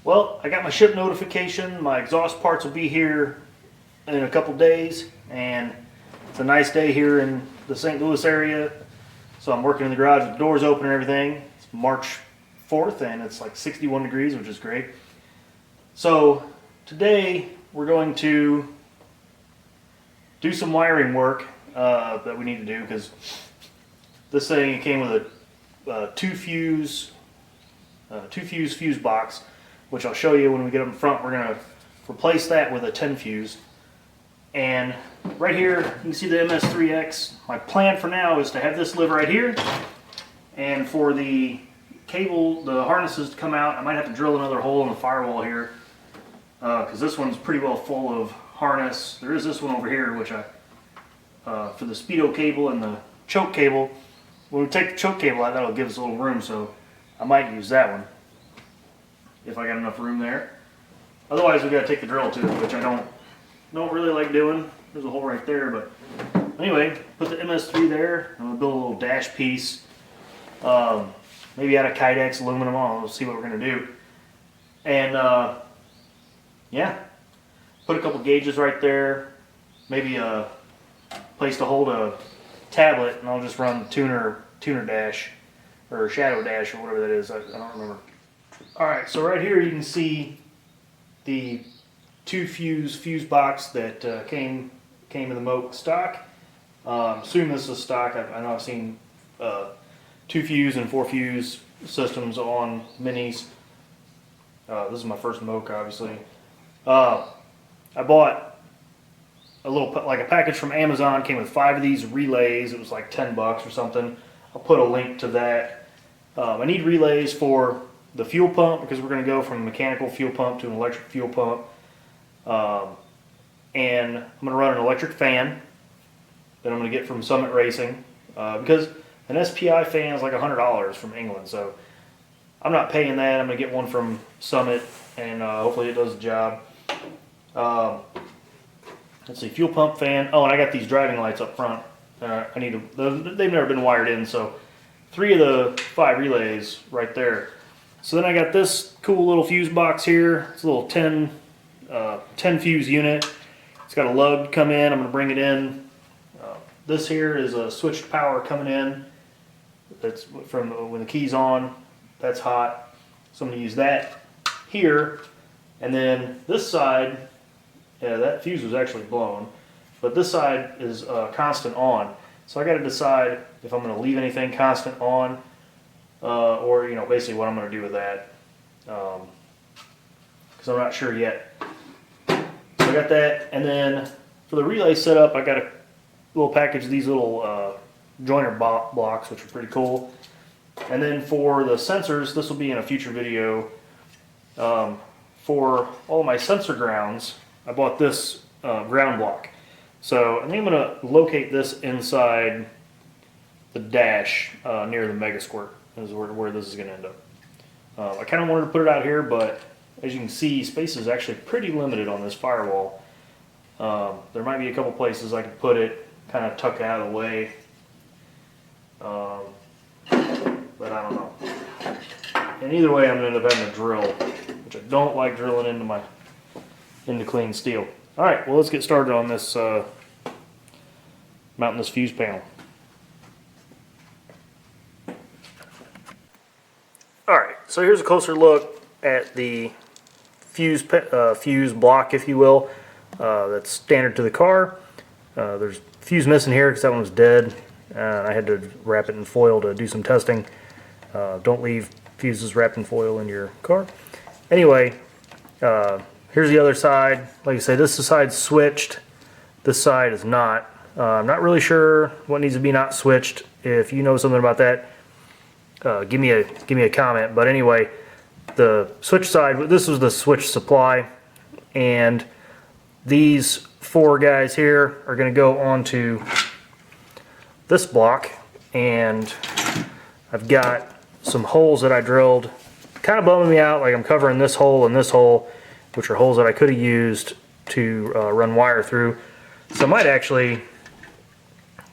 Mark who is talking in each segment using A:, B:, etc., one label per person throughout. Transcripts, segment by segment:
A: Well, I got my ship notification. My exhaust parts will be here in a couple days, and it's a nice day here in the St. Louis area. So I'm working in the garage with the doors open and everything. It's March 4th and it's like 61 degrees, which is great. So today we're going to do some wiring work that we need to do, because this thing came with a two fuse fuse box, which I'll show you when we get up in front. We're going to replace that with a 10 fuse. And right here you can see the MS3X. My plan for now is to have this live right here, and for the cable, the harnesses to come out, I might have to drill another hole in the firewall here, because this one's pretty well full of harness. There is this one over here, which for the speedo cable and the choke cable. When we take the choke cable out, that'll give us a little room, so I might use that one if I got enough room there. Otherwise, we got to take the drill to it, which I don't really like doing. There's a hole right there, but anyway, put the MS3 there. I'm gonna build a little dash piece, maybe out of Kydex aluminum. We'll see what we're gonna do. And yeah, put a couple gauges right there. Maybe a place to hold a tablet, and I'll just run tuner dash or shadow dash or whatever that is. I don't remember. All right, so right here you can see the two fuse box that came in the Moke stock. Assuming this is stock. I know I've seen 2 fuse and 4 fuse systems on minis. This is my first Moke, obviously. I bought a package from Amazon. Came with 5 of these relays. It was like $10 or something. I'll put a link to that. I need relays for the fuel pump, because we're going to go from a mechanical fuel pump to an electric fuel pump. And I'm going to run an electric fan that I'm going to get from Summit Racing, because an SPI fan is like $100 from England, so I'm not paying that. I'm going to get one from Summit, and hopefully it does the job. Let's see, fuel pump fan. Oh, and I got these driving lights up front. They've never been wired in, so 3 of the 5 relays right there. So then I got this cool little fuse box here. It's a little 10 fuse unit. It's got a lug come in. I'm going to bring it in. This here is a switched power coming in. That's from when the key's on. That's hot. So I'm going to use that here. And then this side, yeah, that fuse was actually blown, but this side is constant on. So I got to decide if I'm going to leave anything constant on, or basically what I'm going to do with that, because I'm not sure yet. So I got that, and then for the relay setup, I got a little package of these little joiner blocks, which are pretty cool. And then for the sensors, this will be in a future video. For all of my sensor grounds, I bought this ground block. So I think I'm going to locate this inside the dash near the Mega Squirt, is where this is going to end up. I kind of wanted to put it out here, but as you can see, space is actually pretty limited on this firewall. There might be a couple places I could put it, kind of tuck it out of the way, but I don't know. And either way, I'm going to end up having to drill, which I don't like drilling into clean steel. All right, well, let's get started on this, mounting this fuse panel. All right, so here's a closer look at the fuse block, if you will, that's standard to the car. There's a fuse missing here because that one was dead. I had to wrap it in foil to do some testing. Don't leave fuses wrapped in foil in your car. Anyway, here's the other side. Like I say, this side's switched. This side is not. I'm not really sure what needs to be not switched. If you know something about that, give me a comment. But anyway, the switch side, this was the switch supply, and these 4 guys here are going to go onto this block, and I've got some holes that I drilled, kind of bumming me out. Like, I'm covering this hole and this hole, which are holes that I could have used to run wire through. So I might actually,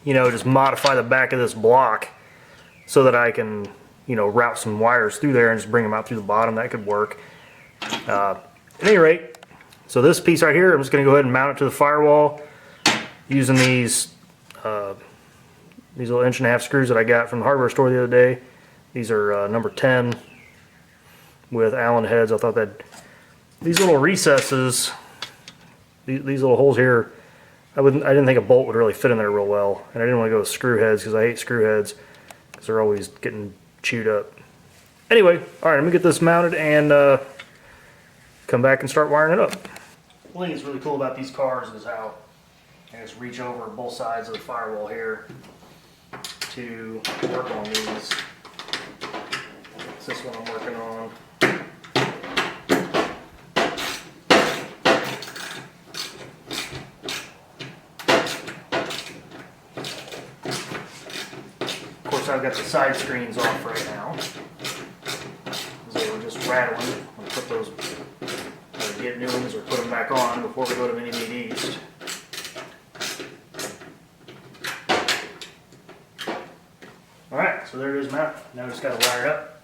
A: just modify the back of this block so that I can, route some wires through there and just bring them out through the bottom. That could work. At any rate, so this piece right here, I'm just going to go ahead and mount it to the firewall using these little 1.5" screws that I got from the hardware store the other day. These are number 10 with Allen heads. I thought that these little recesses, these little holes here, I didn't think a bolt would really fit in there real well, and I didn't want to go with screw heads because I hate screw heads because they're always getting chewed up. Anyway, all right, let me get this mounted and come back and start wiring it up. One thing that's really cool about these cars is how I just reach over both sides of the firewall here to work on these. This is what I'm working on. Of course, I've got the side screens off right now. They were just rattling. I'll put those, get new ones or put them back on before we go to Mini Meat East. Alright, so there it is mounted. Now we just got to wire it up.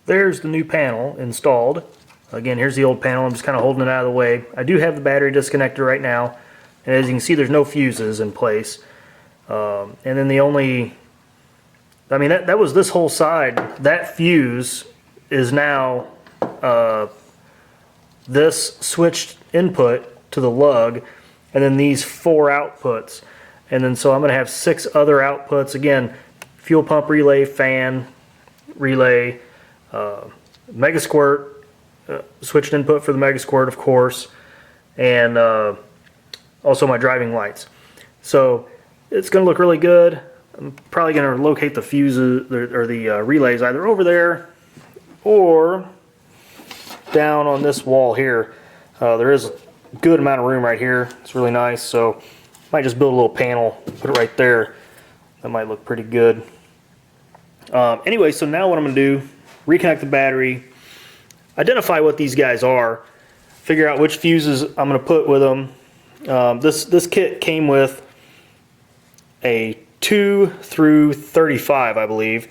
A: There's the new panel installed. Again, here's the old panel. I'm just kind of holding it out of the way. I do have the battery disconnected right now, and as you can see, there's no fuses in place. And then the only, I mean, that was this whole side. That fuse is now this switched input to the lug, and then these 4 outputs. And then so I'm going to have 6 other outputs. Again, fuel pump relay, fan relay, Mega Squirt, switched input for the Mega Squirt, of course, and also my driving lights. So it's going to look really good. I'm probably going to locate the fuses or the relays either over there or down on this wall here. There is a good amount of room right here. It's really nice, so might just build a little panel, put it right there. That might look pretty good. Anyway, so now what I'm going to do, reconnect the battery, identify what these guys are, figure out which fuses I'm going to put with them. This kit came with a 2 through 35, I believe,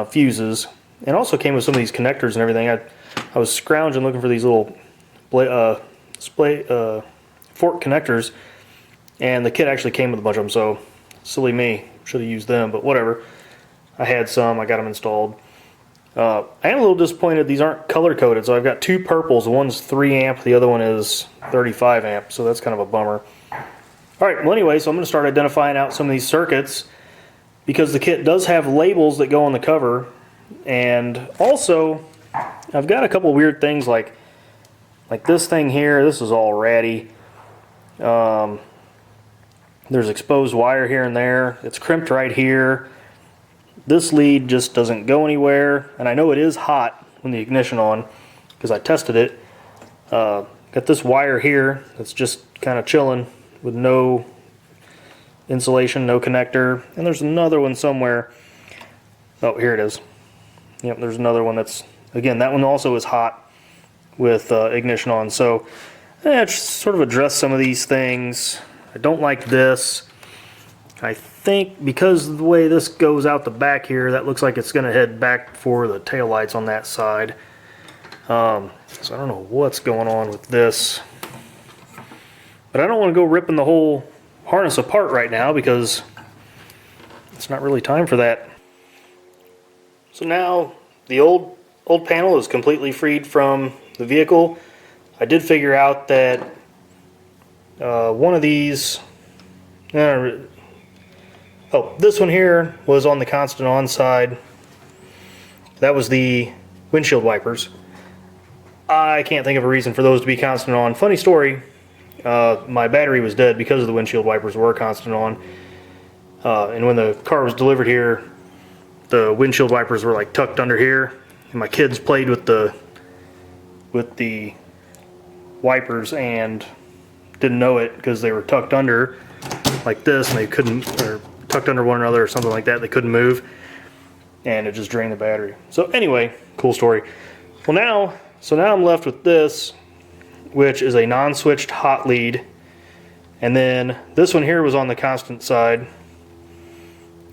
A: fuses, and also came with some of these connectors and everything. I was scrounging looking for these little fork connectors, and the kit actually came with a bunch of them, so silly me, should have used them, but whatever. I had some, I got them installed. I am a little disappointed these aren't color coded, so I've got 2 purples. One's 3 amp, the other one is 35 amp, so that's kind of a bummer. Alright, well anyway, so I'm going to start identifying out some of these circuits, because the kit does have labels that go on the cover, and also I've got a couple weird things like this thing here. This is all ratty. There's exposed wire here and there. It's crimped right here. This lead just doesn't go anywhere, and I know it is hot when the ignition on because I tested it. Got this wire here that's just kind of chilling with no insulation, no connector, and there's another one somewhere. Oh, here it is. Yep, there's another one that's, again, that one also is hot with ignition on. So just sort of address some of these things. I don't like this. I think because of the way this goes out the back here, that looks like it's going to head back for the taillights on that side. So I don't know what's going on with this. But I don't want to go ripping the whole harness apart right now because it's not really time for that. So now the old panel is completely freed from the vehicle. I did figure out that one of these, this one here was on the constant on side. That was the windshield wipers. I can't think of a reason for those to be constant on. Funny story, my battery was dead because of the windshield wipers were constant on. And when the car was delivered here, the windshield wipers were like tucked under here, And my kids played with the wipers and didn't know it because they were tucked under like this, and they couldn't, or tucked under one another or something like that. They couldn't move, and it just drained the battery. So anyway, cool story. Well, now I'm left with this, which is a non-switched hot lead, and then this one here was on the constant side,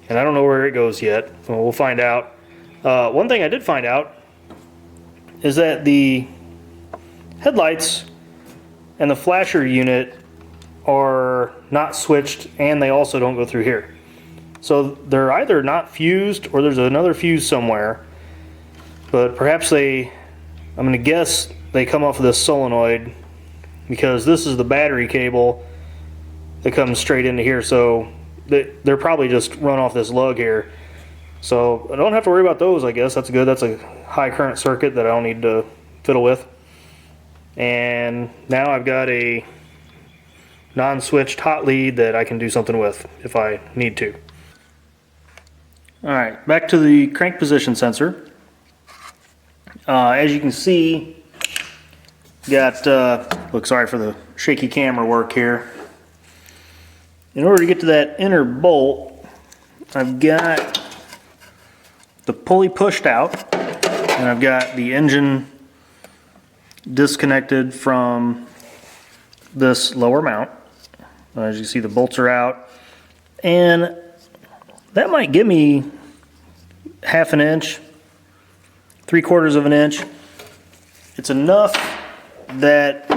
A: and I don't know where it goes yet. Well, we'll find out. One thing I did find out is that the headlights and the flasher unit are not switched, and they also don't go through here. So they're either not fused or there's another fuse somewhere, but perhaps I'm gonna guess they come off of this solenoid, because this is the battery cable that comes straight into here. So they're probably just run off this lug here. So I don't have to worry about those, I guess. That's good. That's a high current circuit that I don't need to fiddle with. And now I've got a non-switched hot lead that I can do something with if I need to. Alright, back to the crank position sensor. As you can see, got, look, sorry for the shaky camera work here. In order to get to that inner bolt, I've got the pulley pushed out, and I've got the engine disconnected from this lower mount. As you see, the bolts are out, and that might give me 1/2 inch, 3/4 of an inch. It's enough that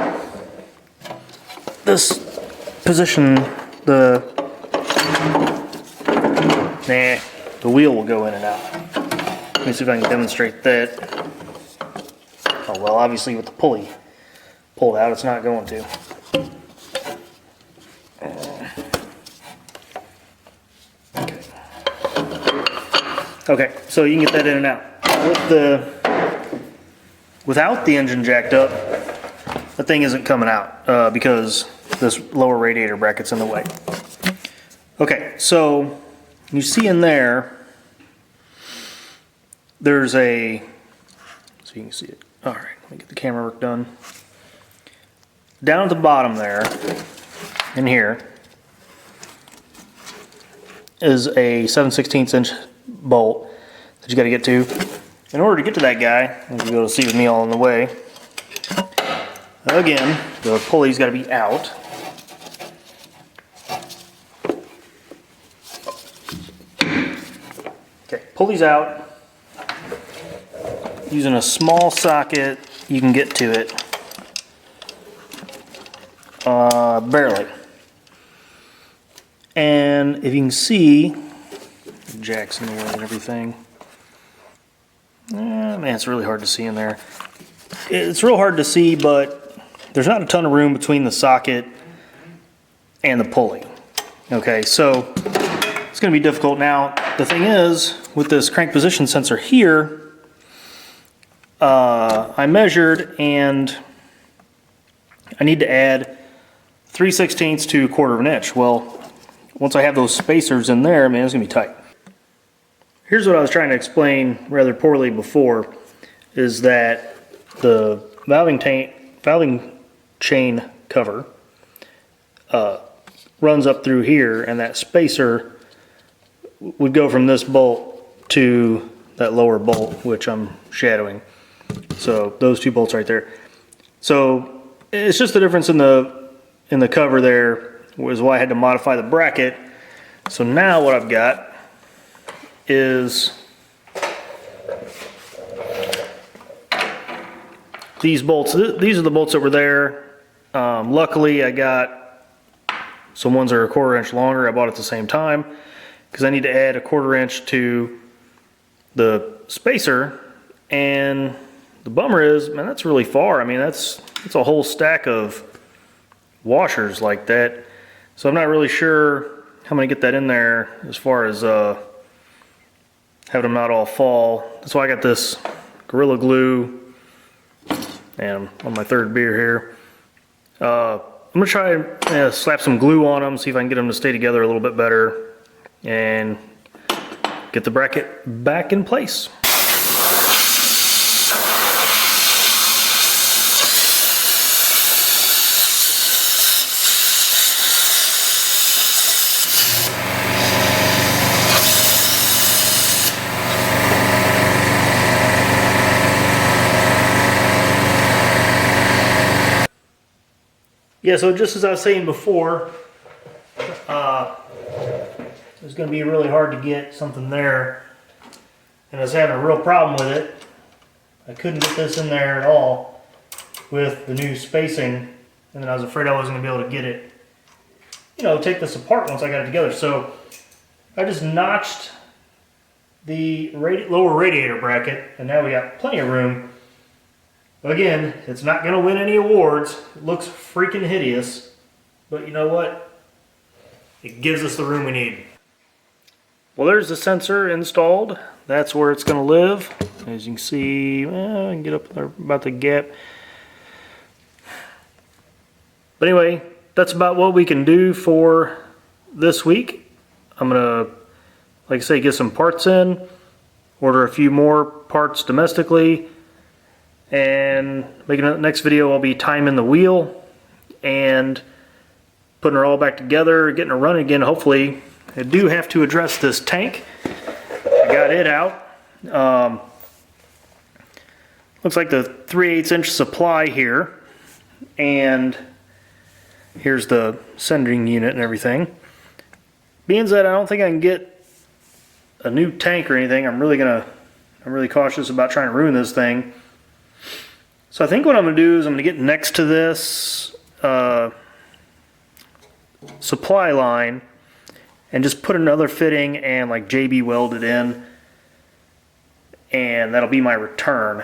A: this position, the wheel will go in and out. Let me see if I can demonstrate that. Oh well, obviously with the pulley pulled out, it's not going to. Okay, so you can get that in and out. Without the engine jacked up, the thing isn't coming out because this lower radiator bracket's in the way. Okay, so you see in there, there's a, so you can see it. All right, let me get the camera work done. Down at the bottom there, in here, is a 7/16 inch bolt that you got to get to. In order to get to that guy, as you go to see with me all in the way, again, the pulley's got to be out. Okay, pulley's out. Using a small socket, you can get to it. Barely. And if you can see, the jack's in the way and everything. Man, it's really hard to see in there. It's real hard to see, but there's not a ton of room between the socket and the pulley. Okay, so it's going to be difficult. Now, the thing is, with this crank position sensor here, I measured, and I need to add 3/16 to 1/4 inch. Well, once I have those spacers in there, man, it's going to be tight. Here's what I was trying to explain rather poorly before, is that the valving chain cover runs up through here, and that spacer would go from this bolt to that lower bolt, which I'm shadowing. So those two bolts right there. So it's just the difference in the cover there was why I had to modify the bracket. So now what I've got is these bolts. These are the bolts that were there. Luckily I got some ones that are 1/4 inch longer. I bought at the same time because I need to add 1/4 inch to the spacer, and the bummer is, man, that's really far. I mean, that's a whole stack of washers like that. So I'm not really sure how I'm gonna get that in there as far as having them not all fall. That's why I got this Gorilla Glue, and I'm on my 3rd beer here. I'm gonna try and slap some glue on them, see if I can get them to stay together a little bit better, and get the bracket back in place. Yeah, so just as I was saying before, it's going to be really hard to get something there. And I was having a real problem with it. I couldn't get this in there at all with the new spacing. And then I was afraid I wasn't going to be able to get it, you know, take this apart once I got it together. So I just notched the lower radiator bracket, and now we got plenty of room. Again, it's not going to win any awards. It looks freaking hideous. But you know what? It gives us the room we need. Well, there's the sensor installed. That's where it's going to live. As you can see, well, I can get up there about the gap. But anyway, that's about what we can do for this week. I'm going to, like I say, get some parts in, order a few more parts domestically, and making the next video I'll be timing the wheel and putting her all back together, getting her running again, hopefully. I do have to address this tank. I got it out. Looks like the 3/8 inch supply here, and here's the sending unit and everything. Being that I don't think I can get a new tank or anything, I'm really cautious about trying to ruin this thing. So I think what I'm going to do is I'm going to get next to this supply line and just put another fitting and like JB weld it in, and that'll be my return.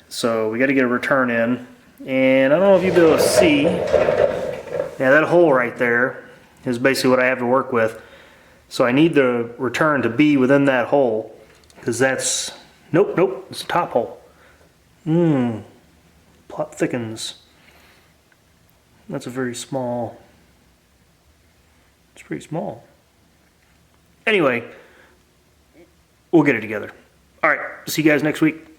A: So we got to get a return in, and I don't know if you'll be able to see. Yeah, that hole right there is basically what I have to work with. So I need the return to be within that hole, because that's, nope, it's the top hole. Plot thickens. That's a very small, it's pretty small. Anyway, we'll get it together. All right, see you guys next week.